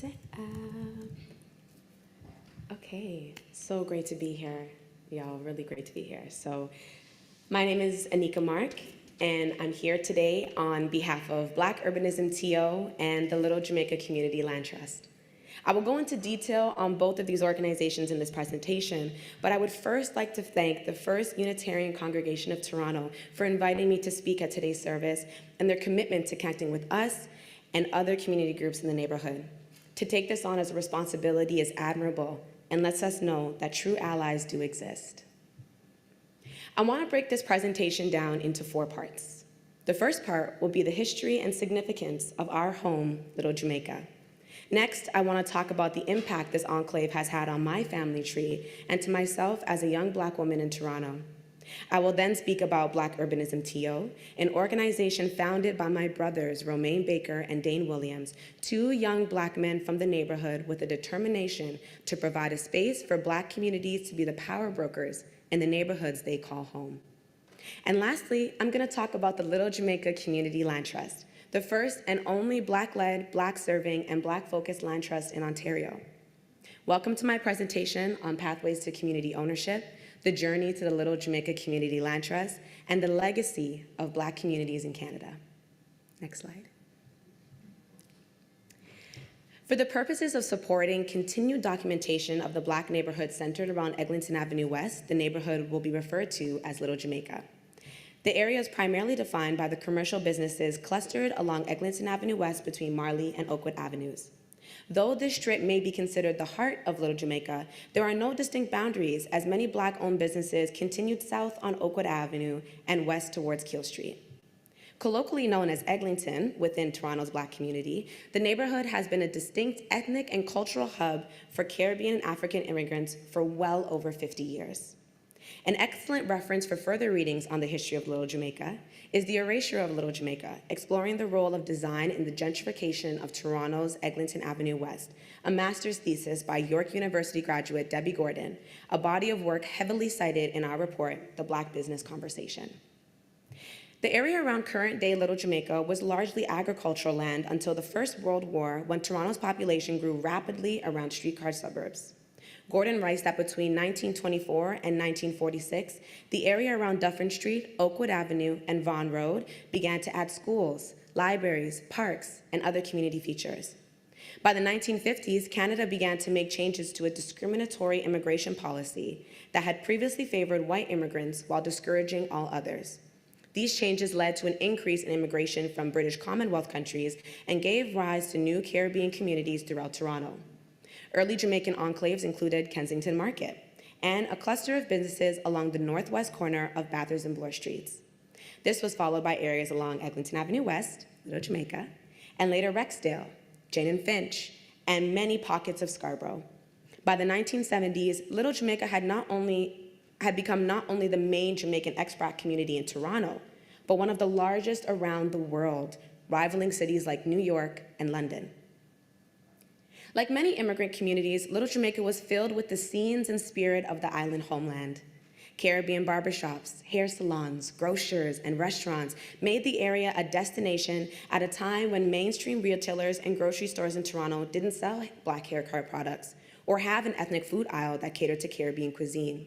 Set up. Okay, so great to be here, y'all. Really great to be here. So, my name is Anika Mark, and I'm here today on behalf of Black Urbanism TO and the Little Jamaica Community Land Trust. I will go into detail on both of these organizations in this presentation, but I would first like to thank the First Unitarian Congregation of Toronto for inviting me to speak at today's service and their commitment to connecting with us and other community groups in the neighborhood. To take this on as a responsibility is admirable and lets us know that true allies do exist. I want to break this presentation down into 4 parts. The first part will be the history and significance of our home, Little Jamaica. Next, I want to talk about the impact this enclave has had on my family tree and to myself as a young Black woman in Toronto. I will then speak about Black Urbanism TO, an organization founded by my brothers, Romaine Baker and Dane Williams, 2 young Black men from the neighborhood with a determination to provide a space for Black communities to be the power brokers in the neighborhoods they call home. And lastly, I'm going to talk about the Little Jamaica Community Land Trust, the first and only Black-led, Black-serving, and Black-focused land trust in Ontario. Welcome to my presentation on Pathways to Community Ownership, the journey to the Little Jamaica Community Land Trust, and the legacy of Black communities in Canada. Next slide. For the purposes of supporting continued documentation of the Black neighborhood centered around Eglinton Avenue West, the neighborhood will be referred to as Little Jamaica. The area is primarily defined by the commercial businesses clustered along Eglinton Avenue West between Marley and Oakwood Avenues. Though this strip may be considered the heart of Little Jamaica, there are no distinct boundaries as many Black-owned businesses continued south on Oakwood Avenue and west towards Keele Street. Colloquially known as Eglinton within Toronto's Black community, the neighborhood has been a distinct ethnic and cultural hub for Caribbean and African immigrants for well over 50 years. An excellent reference for further readings on the history of Little Jamaica is The Erasure of Little Jamaica, exploring the role of design in the gentrification of Toronto's Eglinton Avenue West, a master's thesis by York University graduate Debbie Gordon, a body of work heavily cited in our report, The Black Business Conversation. The area around current-day Little Jamaica was largely agricultural land until the First World War, when Toronto's population grew rapidly around streetcar suburbs. Gordon writes that between 1924 and 1946, the area around Dufferin Street, Oakwood Avenue, and Vaughan Road began to add schools, libraries, parks, and other community features. By the 1950s, Canada began to make changes to a discriminatory immigration policy that had previously favored white immigrants while discouraging all others. These changes led to an increase in immigration from British Commonwealth countries and gave rise to new Caribbean communities throughout Toronto. Early Jamaican enclaves included Kensington Market and a cluster of businesses along the northwest corner of Bathurst and Bloor Streets. This was followed by areas along Eglinton Avenue West, Little Jamaica, and later Rexdale, Jane and Finch, and many pockets of Scarborough. By the 1970s, Little Jamaica had become not only the main Jamaican expat community in Toronto, but one of the largest around the world, rivaling cities like New York and London. Like many immigrant communities, Little Jamaica was filled with the scenes and spirit of the island homeland. Caribbean barbershops, hair salons, grocers, and restaurants made the area a destination at a time when mainstream retailers and grocery stores in Toronto didn't sell Black haircut products or have an ethnic food aisle that catered to Caribbean cuisine.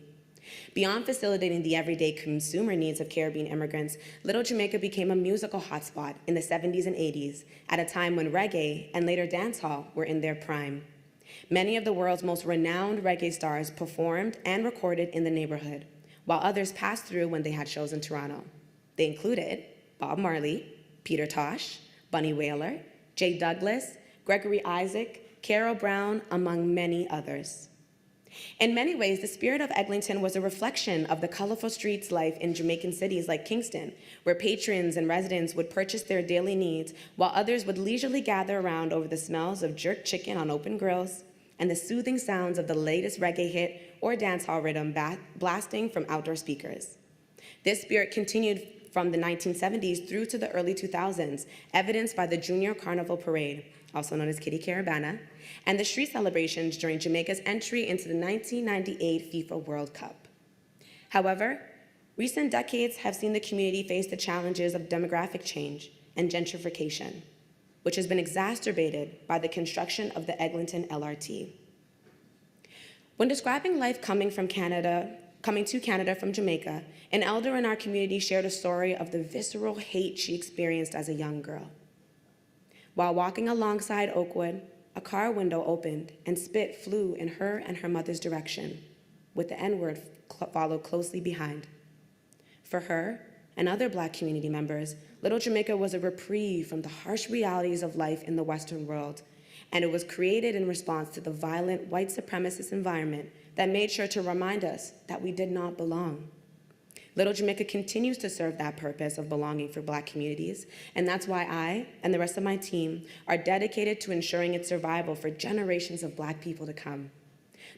Beyond facilitating the everyday consumer needs of Caribbean immigrants, Little Jamaica became a musical hotspot in the 70s and 80s, at a time when reggae and later dancehall were in their prime. Many of the world's most renowned reggae stars performed and recorded in the neighborhood, while others passed through when they had shows in Toronto. They included Bob Marley, Peter Tosh, Bunny Wailer, Jay Douglas, Gregory Isaac, Carol Brown, among many others. In many ways, the spirit of Eglinton was a reflection of the colorful streets life in Jamaican cities like Kingston, where patrons and residents would purchase their daily needs, while others would leisurely gather around over the smells of jerk chicken on open grills and the soothing sounds of the latest reggae hit or dancehall rhythm blasting from outdoor speakers. This spirit continued from the 1970s through to the early 2000s, evidenced by the Junior Carnival Parade, also known as Kitty Caravana, and the street celebrations during Jamaica's entry into the 1998 FIFA World Cup. However, recent decades have seen the community face the challenges of demographic change and gentrification. which has been exacerbated by the construction of the Eglinton LRT. When describing life coming to Canada from Jamaica, an elder in our community shared a story of the visceral hate she experienced as a young girl. While walking alongside Oakwood, a car window opened and spit flew in her and her mother's direction, with the N-word followed closely behind. For her and other Black community members, Little Jamaica was a reprieve from the harsh realities of life in the Western world, and it was created in response to the violent white supremacist environment that made sure to remind us that we did not belong. Little Jamaica continues to serve that purpose of belonging for Black communities, and that's why I and the rest of my team are dedicated to ensuring its survival for generations of Black people to come.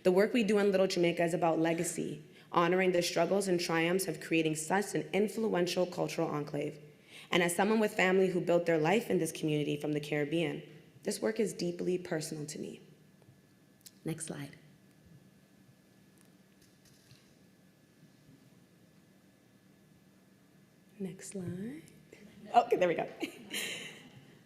The work we do in Little Jamaica is about legacy, honoring the struggles and triumphs of creating such an influential cultural enclave. And as someone with family who built their life in this community from the Caribbean, this work is deeply personal to me. Next slide. Next slide. Okay, there we go.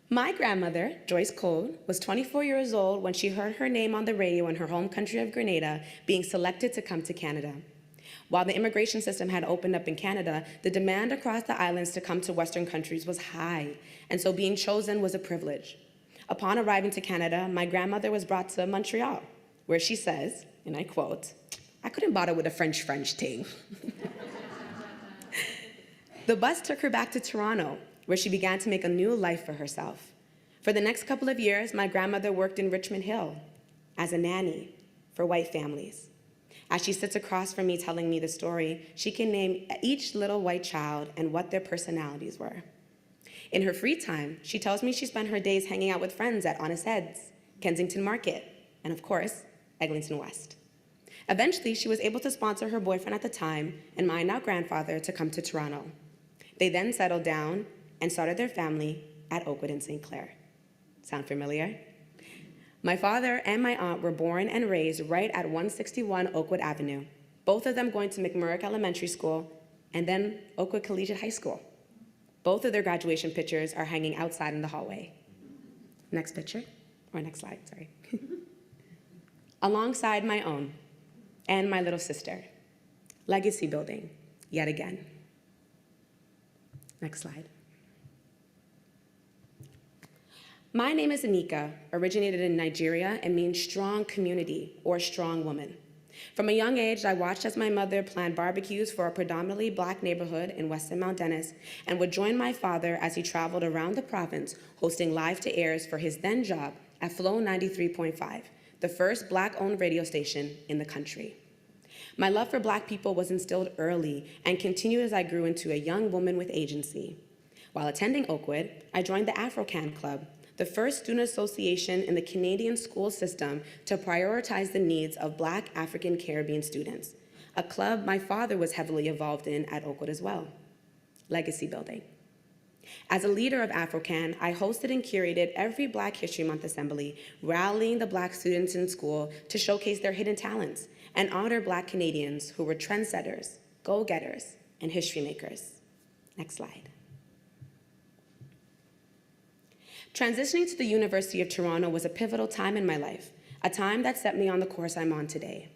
My grandmother, Joyce Cole, was 24 years old when she heard her name on the radio in her home country of Grenada being selected to come to Canada. While the immigration system had opened up in Canada, the demand across the islands to come to Western countries was high, and so being chosen was a privilege. Upon arriving to Canada, my grandmother was brought to Montreal, where she says, and I quote, "I couldn't bother with a French thing." The bus took her back to Toronto, where she began to make a new life for herself. For the next couple of years, my grandmother worked in Richmond Hill as a nanny for white families. As she sits across from me telling me the story, she can name each little white child and what their personalities were. In her free time, she tells me she spent her days hanging out with friends at Honest Heads, Kensington Market, and of course, Eglinton West. Eventually, she was able to sponsor her boyfriend at the time and my now grandfather to come to Toronto. They then settled down and started their family at Oakwood in St. Clair. Sound familiar? My father and my aunt were born and raised right at 161 Oakwood Avenue, both of them going to McMurrick Elementary School and then Oakwood Collegiate High School. Both of their graduation pictures are hanging outside in the hallway. Next picture, or next slide, sorry. Alongside my own and my little sister, legacy building, yet again. Next slide. My name is Anika, originated in Nigeria and means strong community or strong woman. From a young age, I watched as my mother planned barbecues for a predominantly Black neighborhood in Weston Mount Dennis and would join my father as he traveled around the province hosting live-to-airs for his then job at Flow 93.5, the first Black-owned radio station in the country. My love for Black people was instilled early and continued as I grew into a young woman with agency. While attending Oakwood, I joined the AfroCan Club, the first student association in the Canadian school system to prioritize the needs of Black African Caribbean students, a club my father was heavily involved in at Oakwood as well. Legacy building. As a leader of AfroCan, I hosted and curated every Black History Month assembly, rallying the Black students in school to showcase their hidden talents and honor Black Canadians who were trendsetters, go-getters, and history makers. Next slide. Transitioning to the University of Toronto was a pivotal time in my life, a time that set me on the course I'm on today.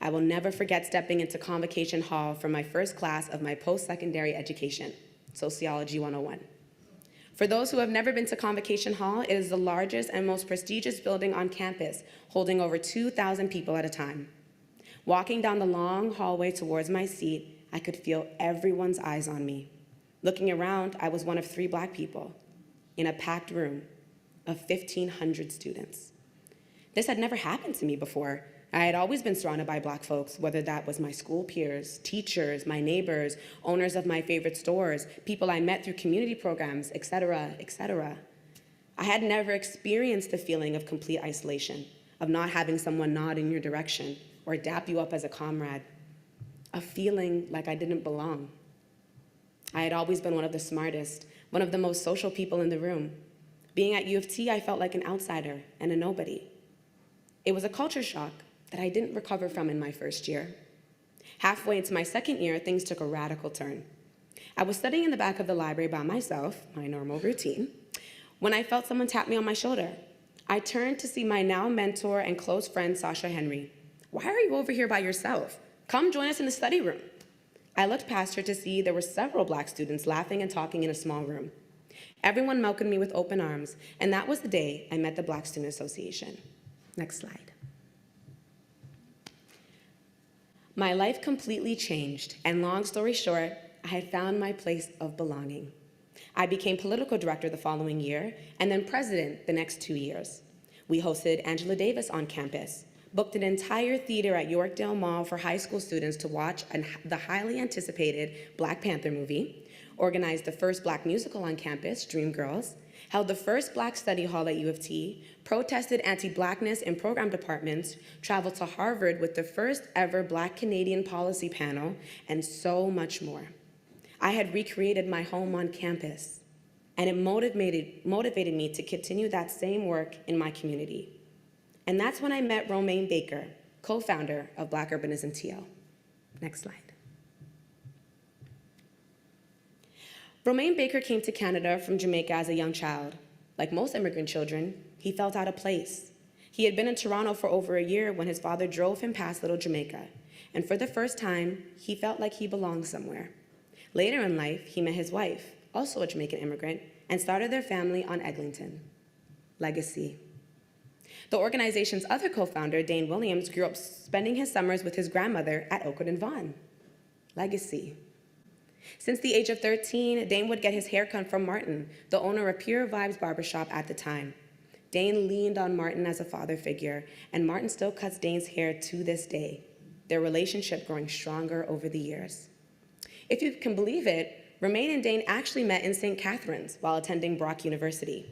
I will never forget stepping into Convocation Hall for my first class of my post-secondary education, Sociology 101. For those who have never been to Convocation Hall, it is the largest and most prestigious building on campus, holding over 2,000 people at a time. Walking down the long hallway towards my seat, I could feel everyone's eyes on me. Looking around, I was one of 3 Black people in a packed room of 1,500 students. This had never happened to me before. I had always been surrounded by Black folks, whether that was my school peers, teachers, my neighbors, owners of my favorite stores, people I met through community programs, et cetera, et cetera. I had never experienced the feeling of complete isolation, of not having someone nod in your direction or dap you up as a comrade, of feeling like I didn't belong. I had always been one of the smartest, one of the most social people in the room. Being at U of T, I felt like an outsider and a nobody. It was a culture shock that I didn't recover from in my first year. Halfway into my second year, things took a radical turn. I was studying in the back of the library by myself, my normal routine, When I felt someone tap me on my shoulder, I turned to see my now mentor and close friend, Sasha Henry. "Why are you over here by yourself? Come join us in the study room." I looked past her to see there were several Black students laughing and talking in a small room. Everyone welcomed me with open arms, and that was the day I met the Black Student Association. Next slide. My life completely changed, and long story short, I had found my place of belonging. I became political director the following year, and then president the next 2 years. We hosted Angela Davis on campus, booked an entire theater at Yorkdale Mall for high school students to watch the highly anticipated Black Panther movie, organized the first Black musical on campus, Dreamgirls, held the first Black study hall at U of T, protested anti-Blackness in program departments, traveled to Harvard with the first ever Black Canadian policy panel, and so much more. I had recreated my home on campus, and it motivated me to continue that same work in my community. And that's when I met Romaine Baker, co-founder of Black Urbanism TO. Next slide. Romaine Baker came to Canada from Jamaica as a young child. Like most immigrant children, he felt out of place. He had been in Toronto for over a year when his father drove him past Little Jamaica, and for the first time, he felt like he belonged somewhere. Later in life, he met his wife, also a Jamaican immigrant, and started their family on Eglinton. Legacy. The organization's other co-founder, Dane Williams, grew up spending his summers with his grandmother at Oakwood and Vaughan. Legacy. Since the age of 13, Dane would get his hair cut from Martin, the owner of Pure Vibes Barbershop at the time. Dane leaned on Martin as a father figure, and Martin still cuts Dane's hair to this day, their relationship growing stronger over the years. If you can believe it, Romaine and Dane actually met in St. Catharines while attending Brock University.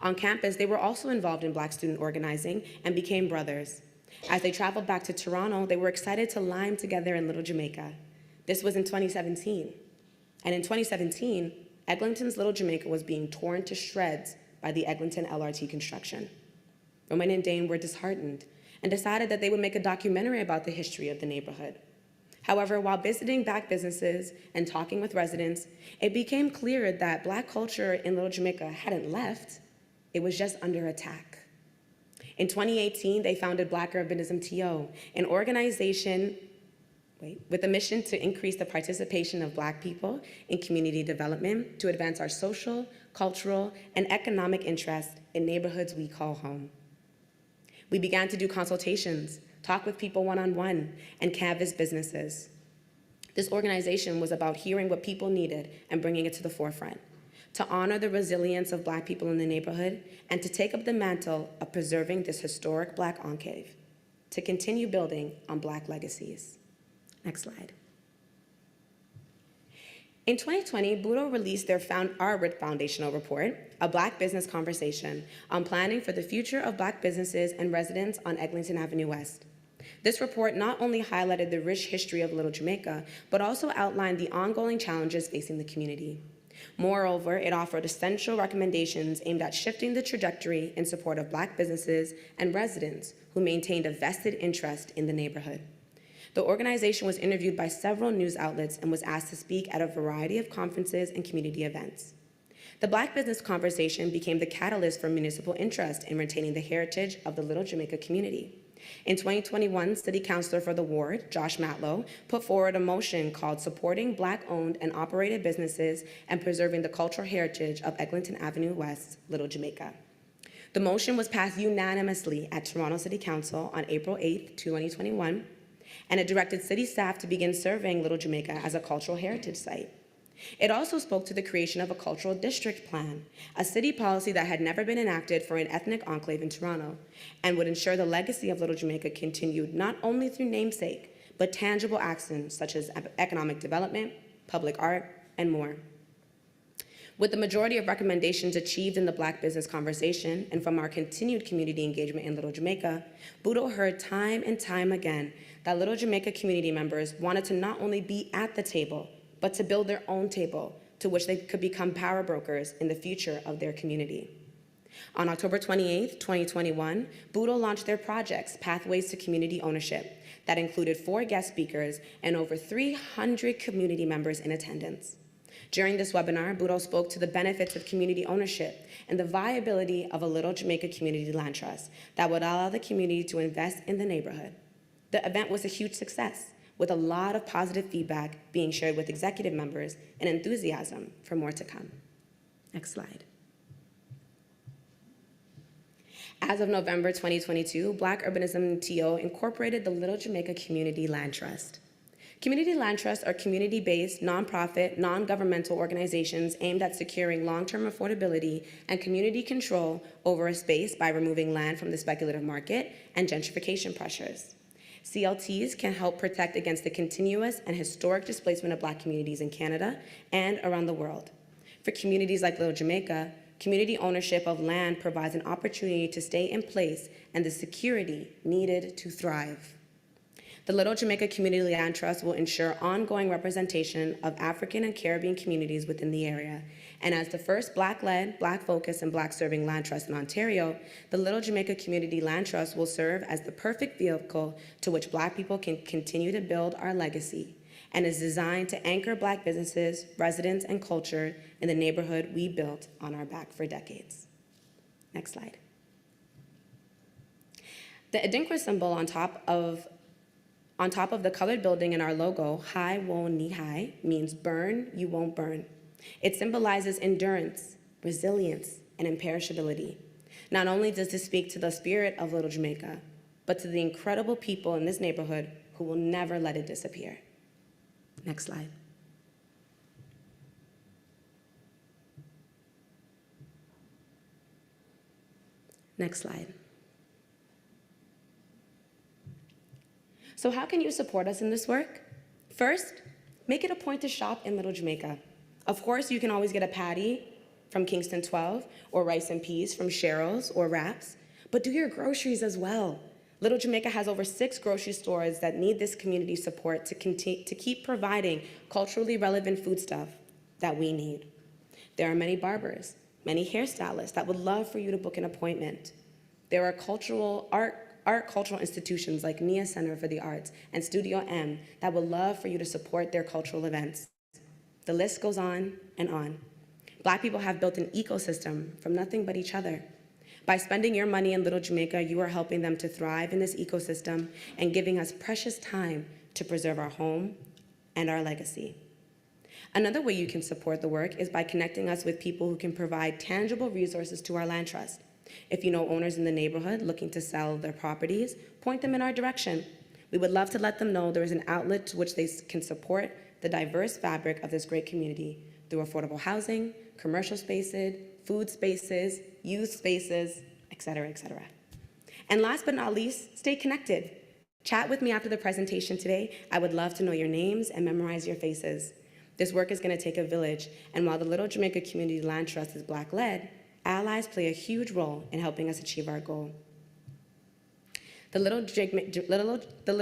On campus, they were also involved in Black student organizing and became brothers. As they traveled back to Toronto, they were excited to lime together in Little Jamaica. This was in 2017. And in 2017, Eglinton's Little Jamaica was being torn to shreds by the Eglinton LRT construction. Romaine and Dane were disheartened and decided that they would make a documentary about the history of the neighborhood. However, while visiting Black businesses and talking with residents, it became clear that Black culture in Little Jamaica hadn't left, it was just under attack. In 2018, they founded Black Urbanism TO, an organization with a mission to increase the participation of Black people in community development to advance our social, cultural, and economic interests in neighborhoods we call home. We began to do consultations, talk with people one-on-one, and canvass businesses. This organization was about hearing what people needed and bringing it to the forefront, to honor the resilience of Black people in the neighborhood, and to take up the mantle of preserving this historic Black enclave, to continue building on Black legacies. Next slide. In 2020, Budo released their our foundational report, A Black Business Conversation, on planning for the future of Black businesses and residents on Eglinton Avenue West. This report not only highlighted the rich history of Little Jamaica, but also outlined the ongoing challenges facing the community. Moreover, it offered essential recommendations aimed at shifting the trajectory in support of Black businesses and residents who maintained a vested interest in the neighborhood. The organization was interviewed by several news outlets and was asked to speak at a variety of conferences and community events. The Black Business Conversation became the catalyst for municipal interest in retaining the heritage of the Little Jamaica community. In 2021, City Councilor for the ward, Josh Matlow, put forward a motion called Supporting Black-Owned and Operated Businesses and Preserving the Cultural Heritage of Eglinton Avenue West, Little Jamaica. The motion was passed unanimously at Toronto City Council on April 8, 2021, and it directed city staff to begin surveying Little Jamaica as a cultural heritage site. It also spoke to the creation of a cultural district plan, a city policy that had never been enacted for an ethnic enclave in Toronto, and would ensure the legacy of Little Jamaica continued not only through namesake, but tangible actions such as economic development, public art, and more. With the majority of recommendations achieved in the Black Business Conversation and from our continued community engagement in Little Jamaica, Budo heard time and time again that Little Jamaica community members wanted to not only be at the table, but to build their own table to which they could become power brokers in the future of their community. On October 28, 2021, Budo launched their projects, Pathways to Community Ownership, that included 4 guest speakers and over 300 community members in attendance. During this webinar, Budo spoke to the benefits of community ownership and the viability of a Little Jamaica Community Land Trust that would allow the community to invest in the neighborhood. The event was a huge success, with a lot of positive feedback being shared with executive members and enthusiasm for more to come. Next slide. As of November 2022, Black Urbanism TO incorporated the Little Jamaica Community Land Trust. Community land trusts are community-based, nonprofit, non-governmental organizations aimed at securing long-term affordability and community control over a space by removing land from the speculative market and gentrification pressures. CLTs can help protect against the continuous and historic displacement of Black communities in Canada and around the world. For communities like Little Jamaica, community ownership of land provides an opportunity to stay in place and the security needed to thrive. The Little Jamaica Community Land Trust will ensure ongoing representation of African and Caribbean communities within the area. And as the first Black-led, Black-focused, and Black-serving land trust in Ontario, the Little Jamaica Community Land Trust will serve as the perfect vehicle to which Black people can continue to build our legacy, and is designed to anchor Black businesses, residents, and culture in the neighborhood we built on our back for decades. Next slide. The Adinkra symbol on top of the colored building in our logo, Hai Wo Ni Hai, means burn, you won't burn. It symbolizes endurance, resilience, and imperishability. Not only does this speak to the spirit of Little Jamaica, but to the incredible people in this neighborhood who will never let it disappear. Next slide. Next slide. So how can you support us in this work? First, make it a point to shop in Little Jamaica. Of course, you can always get a patty from Kingston 12 or rice and peas from Cheryl's or Wraps, but do your groceries as well. Little Jamaica has over 6 grocery stores that need this community support to keep providing culturally relevant foodstuff that we need. There are many barbers, many hairstylists that would love for you to book an appointment. There are cultural institutions like Nia Center for the Arts and Studio M that would love for you to support their cultural events. The list goes on and on. Black people have built an ecosystem from nothing but each other. By spending your money in Little Jamaica, you are helping them to thrive in this ecosystem and giving us precious time to preserve our home and our legacy. Another way you can support the work is by connecting us with people who can provide tangible resources to our land trust. If you know owners in the neighborhood looking to sell their properties, point them in our direction. We would love to let them know there is an outlet to which they can support the diverse fabric of this great community through affordable housing, commercial spaces, food spaces, youth spaces, et cetera, et cetera. And last but not least, stay connected. Chat with me after the presentation today. I would love to know your names and memorize your faces. This work is going to take a village, and while the Little Jamaica Community Land Trust is Black-led, allies play a huge role in helping us achieve our goal. The Little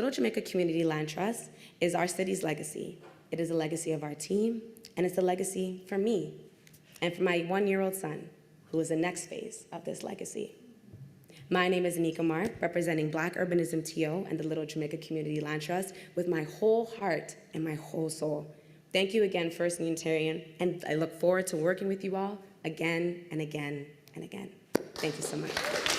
Jamaica Community Land Trust is our city's legacy. It is a legacy of our team, and it's a legacy for me and for my 1-year-old son, who is the next phase of this legacy. My name is Anika Mark, representing Black Urbanism TO and the Little Jamaica Community Land Trust with my whole heart and my whole soul. Thank you again, First Unitarian, and I look forward to working with you all again and again and again. Thank you so much.